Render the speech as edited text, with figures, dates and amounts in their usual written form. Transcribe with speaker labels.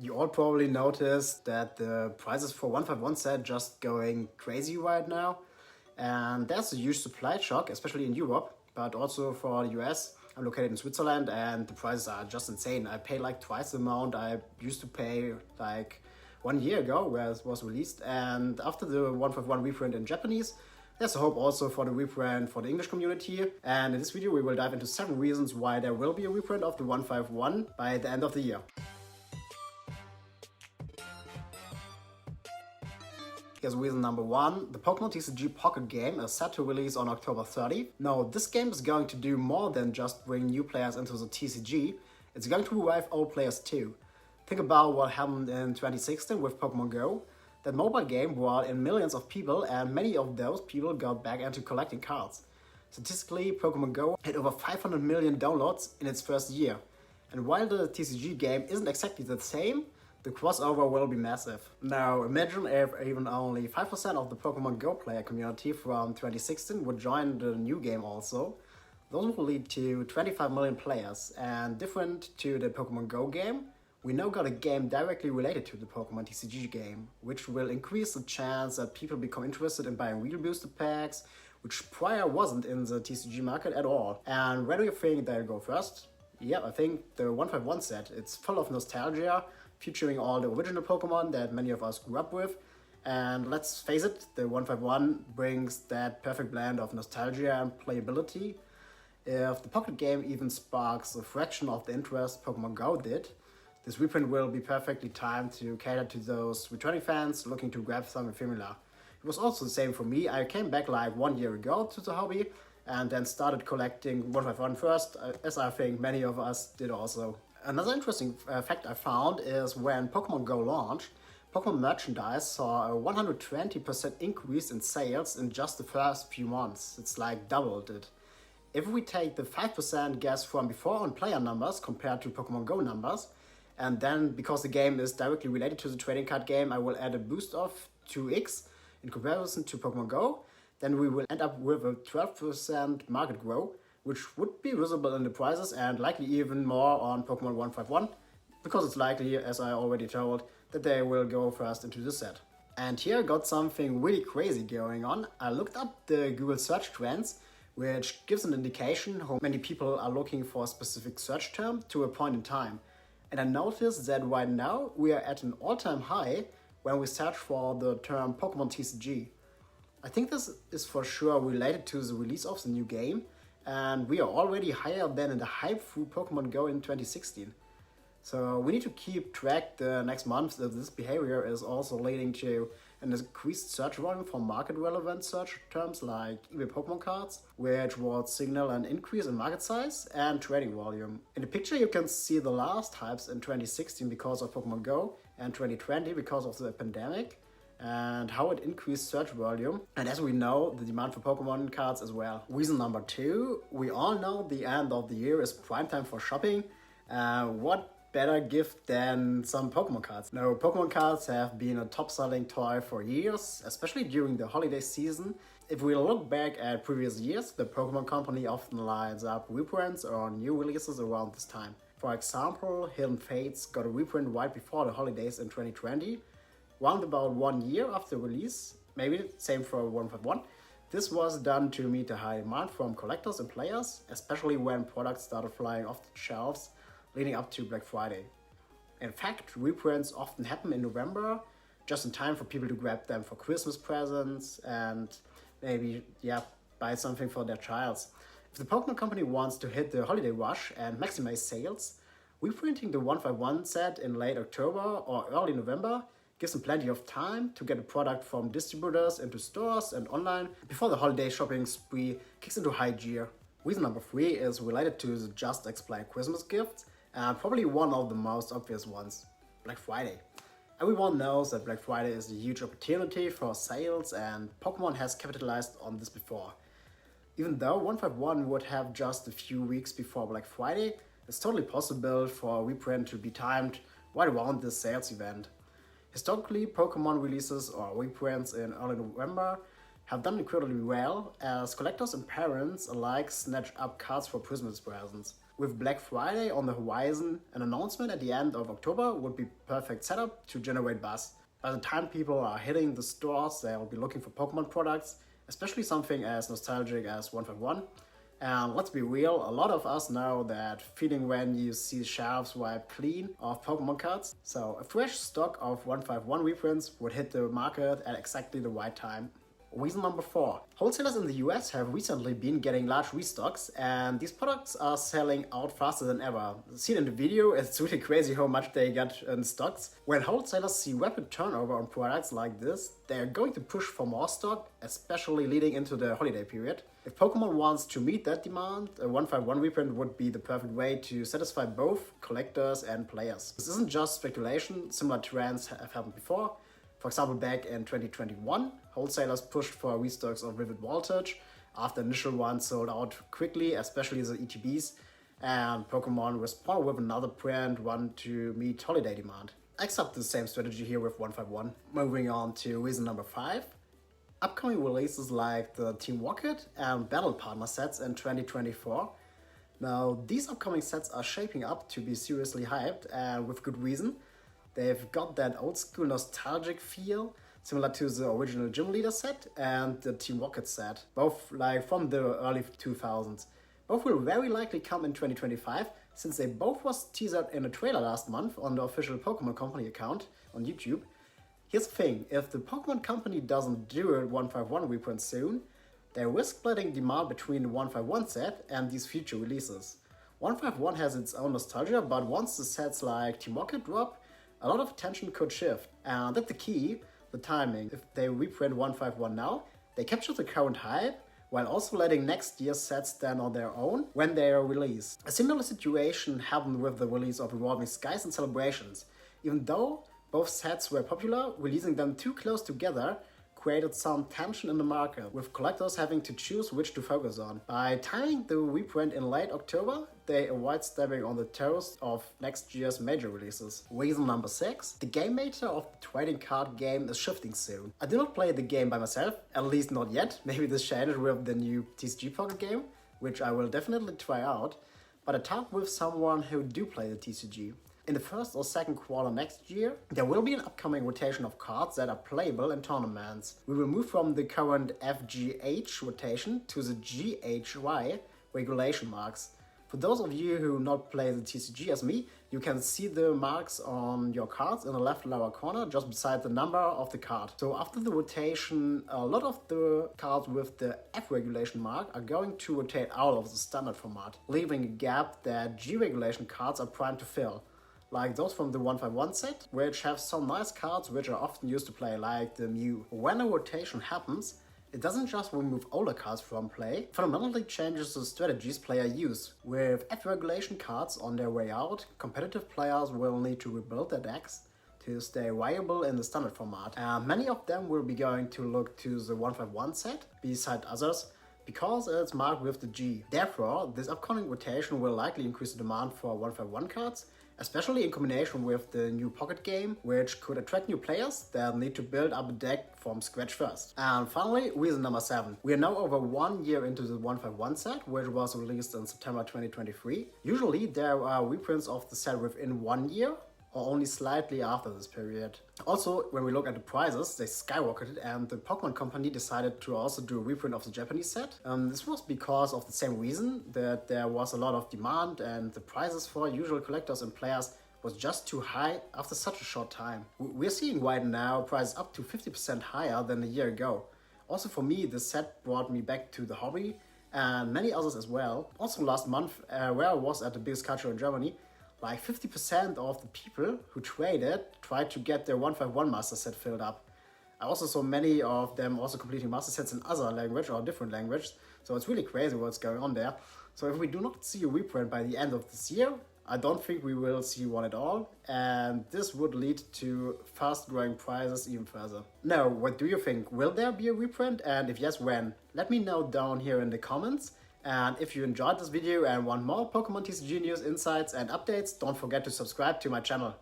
Speaker 1: You all probably noticed that the prices for 151 set just going crazy right now. And there's a huge supply shock, especially in Europe, but also for the US. I'm located in Switzerland and the prices are just insane. I pay like twice the amount I used to pay like 1 year ago where it was released. And after the 151 reprint in Japanese, there's a hope also for the reprint for the English community. And in this video we will dive into 7 reasons why there will be a reprint of the 151 by the end of the year. Here's reason number 1. The Pokémon TCG Pocket Game is set to release on October 30. Now, this game is going to do more than just bring new players into the TCG. It's going to revive old players too. Think about what happened in 2016 with Pokémon Go. That mobile game brought in millions of people and many of those people got back into collecting cards. Statistically, Pokémon Go had over 500 million downloads in its first year. And while the TCG game isn't exactly the same, the crossover will be massive. Now imagine if even only 5% of the Pokémon Go player community from 2016 would join the new game also. Those will lead to 25 million players, and different to the Pokémon Go game, we now got a game directly related to the Pokémon TCG game, which will increase the chance that people become interested in buying real booster packs, which prior wasn't in the TCG market at all. And where do you think they'll go first? Yeah, I think the 151 set. It's full of nostalgia, featuring all the original Pokemon that many of us grew up with. And let's face it, the 151 brings that perfect blend of nostalgia and playability. If the Pocket Game even sparks a fraction of the interest Pokemon Go did, this reprint will be perfectly timed to cater to those returning fans looking to grab some ephemera. It was also the same for me. I came back like 1 year ago to the hobby and then started collecting 151 first, as I think many of us did also. Another interesting fact I found is when Pokémon Go launched, Pokémon merchandise saw a 120% increase in sales in just the first few months. It's like doubled it. If we take the 5% guess from before on player numbers compared to Pokémon Go numbers, and then because the game is directly related to the trading card game, I will add a boost of 2x in comparison to Pokémon Go, then we will end up with a 12% market growth, which would be visible in the prices and likely even more on Pokemon 151, because it's likely, as I already told, that they will go first into the set. And here I got something really crazy going on. I looked up the Google search trends, which gives an indication how many people are looking for a specific search term to a point in time. And I noticed that right now we are at an all-time high when we search for the term Pokemon TCG. I think this is for sure related to the release of the new game, and we are already higher than in the hype through Pokemon Go in 2016. So we need to keep track the next months if this behavior is also leading to an increased search volume for market relevant search terms like eBay Pokemon cards, which would signal an increase in market size and trading volume. In the picture you can see the last hypes in 2016 because of Pokemon Go and 2020 because of the pandemic, and how it increased search volume, and as we know, the demand for Pokemon cards as well. Reason number 2, we all know the end of the year is prime time for shopping. What better gift than some Pokemon cards? Now, Pokemon cards have been a top-selling toy for years, especially during the holiday season. If we look back at previous years, the Pokemon company often lines up reprints or new releases around this time. For example, Hidden Fates got a reprint right before the holidays in 2020, round about 1 year after release, maybe same for 151. This was done to meet the high demand from collectors and players, especially when products started flying off the shelves leading up to Black Friday. In fact, reprints often happen in November, just in time for people to grab them for Christmas presents and maybe, buy something for their child. If the Pokemon company wants to hit the holiday rush and maximize sales, reprinting the 151 set in late October or early November gives them plenty of time to get a product from distributors into stores and online before the holiday shopping spree kicks into high gear. Reason number 3 is related to the just explained Christmas gifts, and probably one of the most obvious ones, Black Friday. Everyone knows that Black Friday is a huge opportunity for sales, and Pokemon has capitalized on this before. Even though 151 would have just a few weeks before Black Friday, it's totally possible for a reprint to be timed right around this sales event. Historically, Pokemon releases or reprints in early November have done incredibly well, as collectors and parents alike snatch up cards for Christmas presents. With Black Friday on the horizon, an announcement at the end of October would be perfect setup to generate buzz. By the time people are hitting the stores, they'll be looking for Pokemon products, especially something as nostalgic as 151. And let's be real, a lot of us know that feeling when you see shelves wiped clean of Pokemon cards. So a fresh stock of 151 reprints would hit the market at exactly the right time. Reason number 4. Wholesalers in the US have recently been getting large restocks, and these products are selling out faster than ever. Seen in the video, it's really crazy how much they get in stocks. When wholesalers see rapid turnover on products like this, they are going to push for more stock, especially leading into the holiday period. If Pokemon wants to meet that demand, a 151 reprint would be the perfect way to satisfy both collectors and players. This isn't just speculation, similar trends have happened before. For example, back in 2021, wholesalers pushed for restocks of Vivid Voltage after initial ones sold out quickly, especially the ETBs, and Pokemon responded with another print run to meet holiday demand. I accept the same strategy here with 151. Moving on to reason number 5. Upcoming releases like the Team Rocket and Battle Partner sets in 2024. Now, these upcoming sets are shaping up to be seriously hyped, and with good reason. They've got that old school nostalgic feel, similar to the original Gym Leader set and the Team Rocket set, both like from the early 2000s. Both will very likely come in 2025, since they both was teasered in a trailer last month on the official Pokemon Company account on YouTube. Here's the thing, if the Pokemon Company doesn't do a 151 reprint soon, they risk splitting demand between the 151 set and these future releases. 151 has its own nostalgia, but once the sets like Team Rocket drop, a lot of attention could shift, and that's the key, the timing. If they reprint 151 now, they capture the current hype, while also letting next year's sets stand on their own when they are released. A similar situation happened with the release of Evolving Skies and Celebrations. Even though both sets were popular, releasing them too close together created some tension in the market, with collectors having to choose which to focus on. By timing the reprint in late October, they avoid stepping on the toes of next year's major releases. Reason number 6. The game meta of the trading card game is shifting soon. I do not play the game by myself, at least not yet. Maybe this changes with the new TCG Pocket Game, which I will definitely try out, but I talked with someone who do play the TCG. In the first or second quarter next year, there will be an upcoming rotation of cards that are playable in tournaments. We will move from the current FGH rotation to the GHY regulation marks. For those of you who not play the TCG as me, you can see the marks on your cards in the left lower corner just beside the number of the card. So after the rotation, a lot of the cards with the F regulation mark are going to rotate out of the standard format, leaving a gap that G regulation cards are primed to fill. Like those from the 151 set, which have some nice cards which are often used to play, like the Mew. When a rotation happens, it doesn't just remove older cards from play, it fundamentally changes the strategies players use. With F regulation cards on their way out, competitive players will need to rebuild their decks to stay viable in the standard format. And many of them will be going to look to the 151 set, beside others, because it's marked with the G. Therefore, this upcoming rotation will likely increase the demand for 151 cards, especially in combination with the new Pocket Game, which could attract new players that need to build up a deck from scratch first. And finally, reason number 7. We are now over 1 year into the 151 set, which was released in September 2023. Usually there are reprints of the set within 1 year, or only slightly after this period. Also, when we look at the prices, they skyrocketed, and the Pokemon Company decided to also do a reprint of the Japanese set. This was because of the same reason, that there was a lot of demand and the prices for usual collectors and players was just too high after such a short time. We're seeing right now prices up to 50% higher than a year ago. Also for me, the set brought me back to the hobby, and many others as well. Also last month, where I was at the biggest culture in Germany, like 50% of the people who traded tried to get their 151 master set filled up. I also saw many of them also completing master sets in other language or different language, so it's really crazy what's going on there. So if we do not see a reprint by the end of this year, I don't think we will see one at all, and this would lead to fast growing prices even further. Now, what do you think? Will there be a reprint, and if yes, when? Let me know down here in the comments. And if you enjoyed this video and want more Pokemon TCG news, insights and updates, don't forget to subscribe to my channel.